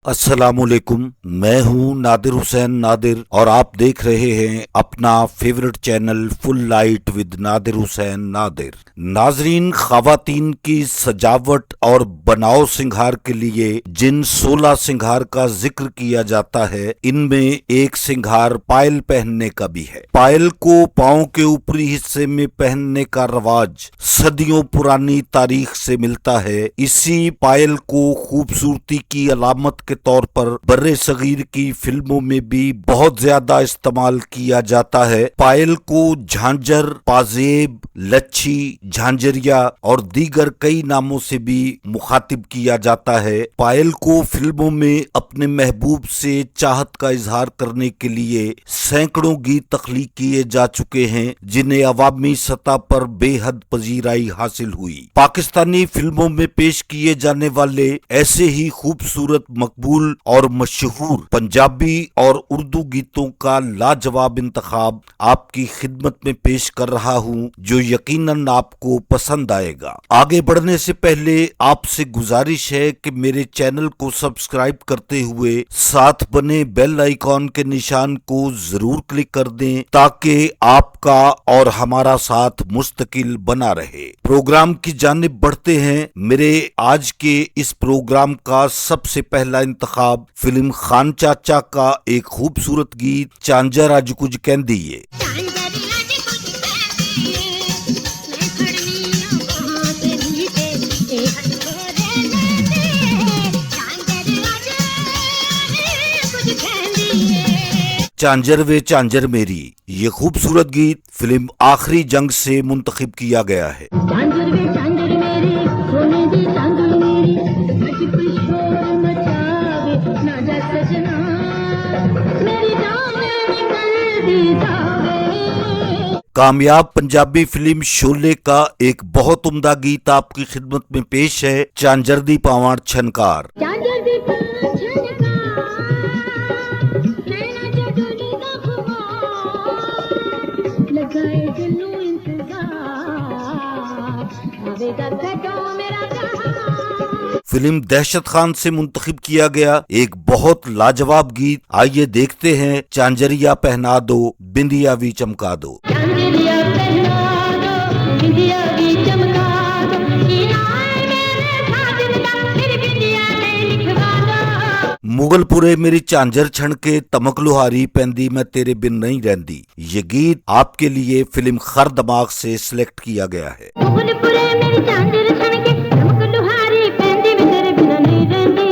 अस्सलामुअलैकुम। मैं हूं नादिर हुसैन नादिर और आप देख रहे हैं अपना favourite channel full light with Nadir Hussain Nadir. नाजरीन, खवातीन की सजावट और बनाव सिंगार के लिए जिन 16 सिंगार का जिक्र किया जाता है, इनमें एक सिंगार पायल पहनने का भी है। पायल को पांव के ऊपरी हिस्से में पहनने का रवाज सदियों पुरानी तारीख से मिलता है। इसी पायल को खूबसूरती की अलामत के तौर पर बर्रे सगीर की फिल्मों में भी बहुत ज्यादा इस्तेमाल किया जाता है। पायल को झांझर, पाजेब, लच्छी, झांझरिया और दीगर कई नामों से भी मुखातिब किया जाता है। पायल को फिल्मों में अपने महबूब से चाहत का इजहार करने के लिए सैकड़ों गीत तख्लीक किए जा चुके हैं, जिन्हें अवामी सतह पर बेहद पजीराई हासिल हुई। पाकिस्तानी फिल्मों में पेश किए जाने वाले ऐसे ही खूबसूरत, मकबूल और मशहूर पंजाबी और उर्दू गीतों का लाजवाब इंतखाब आपकी खिदमत में पेश कर रहा हूं, जो यकीनन आपको पसंद आएगा। आगे बढ़ने से पहले आपसे गुजारिश है कि मेरे चैनल को सब्सक्राइब करते हुए साथ बने बेल आइकॉन के निशान को जरूर क्लिक कर दें, ताकि आपका और हमारा साथ मुस्तकिल बना रहे। प्रोग्राम की जानिब बढ़ते हैं। मेरे आज के इस प्रोग्राम का सबसे पहला इंतखाब फिल्म खान चाचा का एक खूबसूरत गीत झांझर अज कुछ कहंदी है। झांझर वे झांझर मेरी, ये खूबसूरत गीत फिल्म आखिरी जंग से मुंतखब किया गया है। झांझर वे झांझर मेरी, सोने दी झांझर मेरी, अज कुछ शोर मचावे ना जा सजना, मेरी जान निकल दी जावे। कामयाब पंजाबी फिल्म शोले का एक बहुत उम्दा गीत आपकी खिदमत में पेश है, झांझर दी पावां छनकार। फिल्म दहशत खान से मुंतखब किया गया एक बहुत लाजवाब गीत। आइए देखते हैं झांझरिया पहना दो, बिंदिया भी चमका दो। मुगलपुरे मेरी झांझर छणके, तमक लुहारी पैंदी, मैं तेरे बिन नहीं रहंदी। ये गीत आपके लिए फिल्म खर दमाग से सिलेक्ट किया गया है। मुगलपुरे मेरी झांझर छणके, तमक लुहारी पैंदी, मैं तेरे बिना नहीं रहंदी,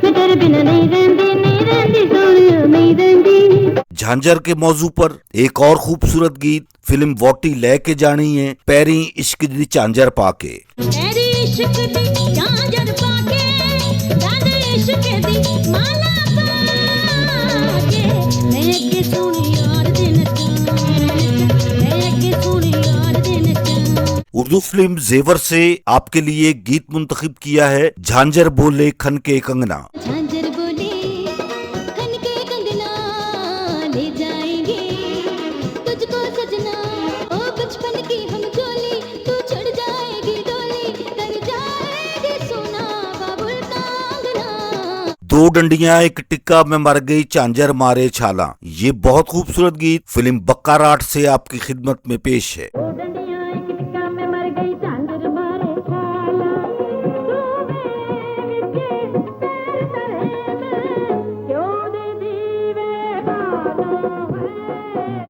मैं तेरे बिना नहीं रहंदी, नहीं रहंदी सोनिया नहीं रहंदी। झांझर के मौजू पर एक और खूबसूरत गीत फिल्म वोटी लेके जानी है, पैरी इश्क दी झांझर पाके। पैरी इश्क दी झांझर पाके, इश्क दी माला पाके, मैं के सुनी यार दिन मैं के सुनी यार दिन। उर्दू फिल्म जेवर से आपके लिए गीत मुंतखब किया है, झांझर बोले खन के कंगना। झांझर बोले खन के कंगना, ले जाएंगे तुझको सजना, ओ बचपन की हम झोली, तू चढ़ जाएगी डोली, कर जाएगी सोना बाबुल कांगना। दो डंडियां एक टिक्का में मर गई, झांझर मारे छाला। ये बहुत खूबसूरत गीत फिल्म बक्काराट से आपकी खिदमत में पेश है।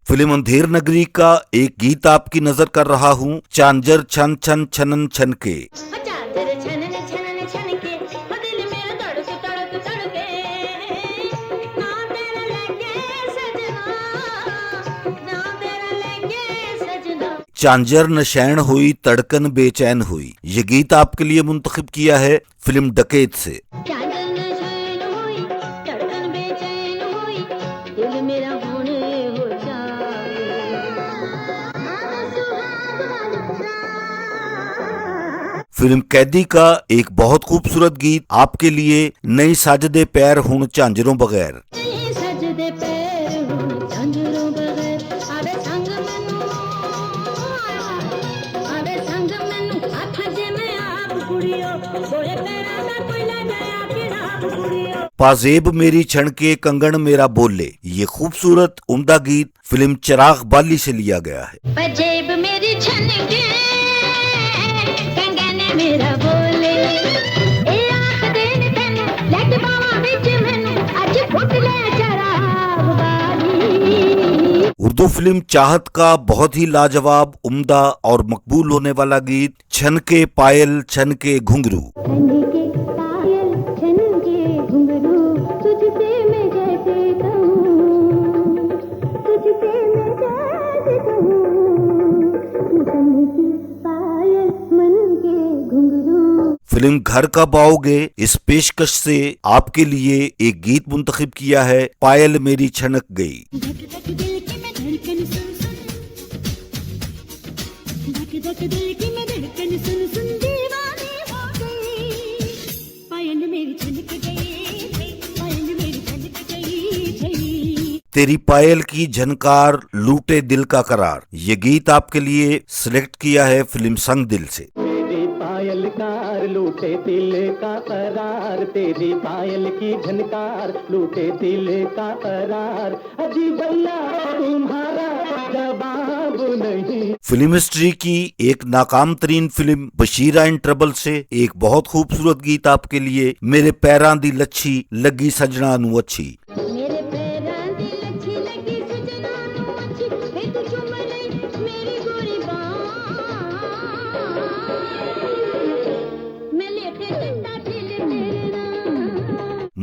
फिल्म अंधेर नगरी का एक गीत आपकी नजर कर रहा हूँ, झांझर छन छन छनन छन के। झांझर नशैन हुई, तड़कन बेचैन हुई। ये गीत आपके लिए मुंतखब किया है फिल्म डकैत से। फिल्म कैदी का एक बहुत खूबसूरत गीत आपके लिए, नई साजदे पैर हुण झांझरों बगैर। पाजेब मेरी छणके कंगन मेरा बोले, ये खूबसूरत उम्दा गीत फिल्म चिराग बाली से लिया गया है। पाजेब मेरी छणके कंगन मेरा बोले, ए आख देन तैनू लैट पावां विच मैनू अज फुट ले चिराग बाली। उर्दू फिल्म चाहत का बहुत ही लाजवाब, उम्दा और मकबूल होने वाला गीत छनके पायल छनके घुंघरू। फिल्म घर कब आओगे इस पेशकश से आपके लिए एक गीत मुंतखब किया है, पायल मेरी छनक गई। तेरी पायल की झनकार लूटे दिल का करार, ये गीत आपके लिए सिलेक्ट किया है फिल्म संग दिल से। तेरी पायल कार लूटे दिल का करार, तेरी पायल की झनकार लूटे दिल का करार, अजी भैया तुम्हारा जवाब नहीं। फिल्म हिस्ट्री की एक नाकाम तरीन फिल्म बशीरा इन ट्रबल से एक बहुत खूबसूरत गीत आपके लिए, मेरे पैरां दी लच्छी लगी सजना नू अच्छी।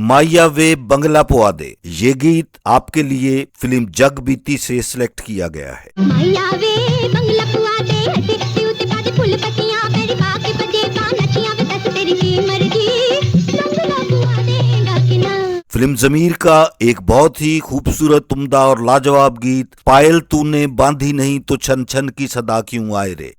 माया वे बंगला पुआ दे, ये गीत आपके लिए फिल्म जग बीती से सिलेक्ट किया गया है। माया वे बंगला पुआ दे, हटे कटे उते बादे फुल पत्तियां मेरी खा के बजे कान नचियां वे दस तेरी की मर्जी, बंगला पुआ देगा कि ना। फिल्म जमीर का एक बहुत ही खूबसूरत, उम्दा और लाजवाब गीत पायल तूने बांधी नहीं तो छन छन की सदा क्यों आए रे।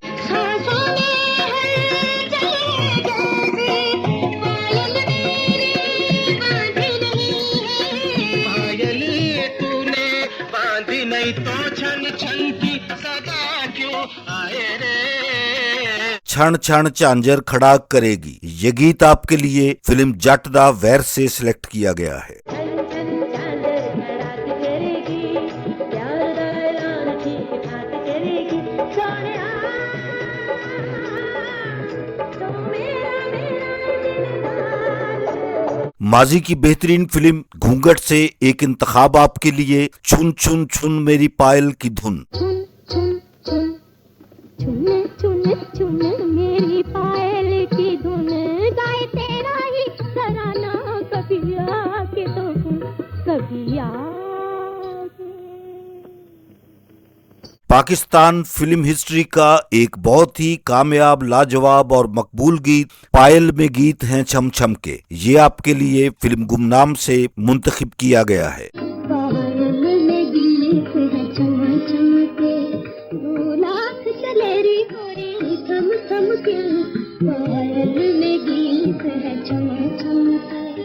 छण छण झांझर खड़ा करेगी, ये गीत आपके लिए फिल्म जट दा वैर से सिलेक्ट किया गया है। माजी की बेहतरीन फिल्म घूंघट से एक इंतखाब आपके लिए, छुन छुन छुन मेरी पायल की धुन। मेरी पायल की धुन गाए तेरा ही तराना, कभी आके तो कभी आके। पाकिस्तान फिल्म हिस्ट्री का एक बहुत ही कामयाब, लाजवाब और मकबूल गीत पायल में गीत हैं छम छम के, ये आपके लिए फिल्म गुमनाम से मुंतखब किया गया है।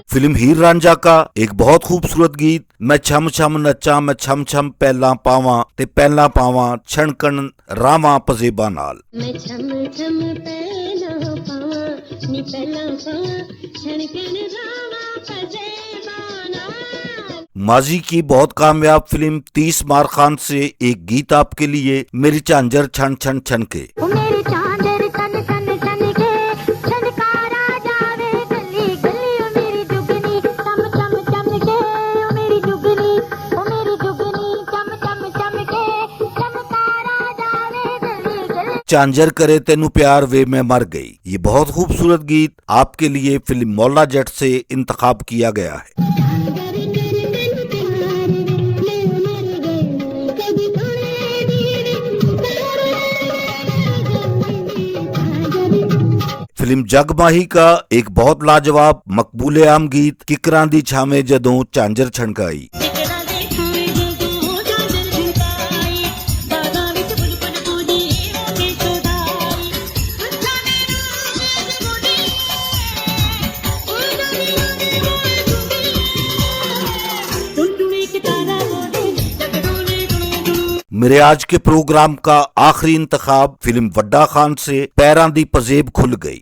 फिल्म हीर रांझा का एक बहुत खूबसूरत गीत, मैं छम छम नचा मैं छम छम पहला पावां ते पहला पावां छणकण रावां पजेबा नाल। मैं छम छम पहला पावां नी पहला पावां छणकण रावां पजेबा नाल। माजी की बहुत कामयाब फिल्म 30 मार खान से एक गीत आपके लिए, मेरी झांझर छन छन छन के। झांझर करे तेनू प्यार वे मैं मर गई, ये बहुत खूबसूरत गीत आपके लिए फिल्म मौला जट से इंतखाब किया गया है। फिल्म जगमाही का एक बहुत लाजवाब, मकबूले आम गीत किकरां दी छावे जदों झांझर छणकाई। मेरे आज के प्रोग्राम का आखिरी इंतखाब फिल्म वड्डा खान से पैरां दी पजेब खुल गई।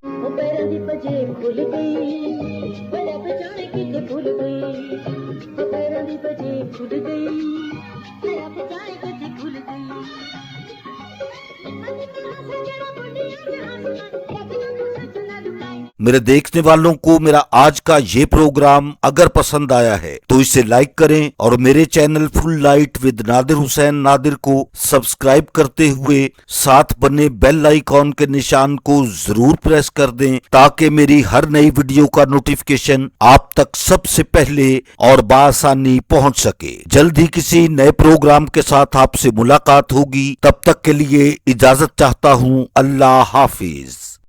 मेरे देखने वालों को मेरा आज का ये प्रोग्राम अगर पसंद आया है तो इसे लाइक करें और मेरे channel full light with Nadir Hussain Nadir को सब्सक्राइब करते हुए साथ बने बेल आइकॉन के निशान को जरूर प्रेस कर दें ताकि मेरी हर नई वीडियो का नोटिफिकेशन आप तक सबसे पहले और बआसानी पहुंच सके। जल्द ही किसी नए प्रोग्राम के साथ आपसे मुलाकात होगी, तब तक के लिए इजाजत चाहता हूं। अल्लाह हाफिज।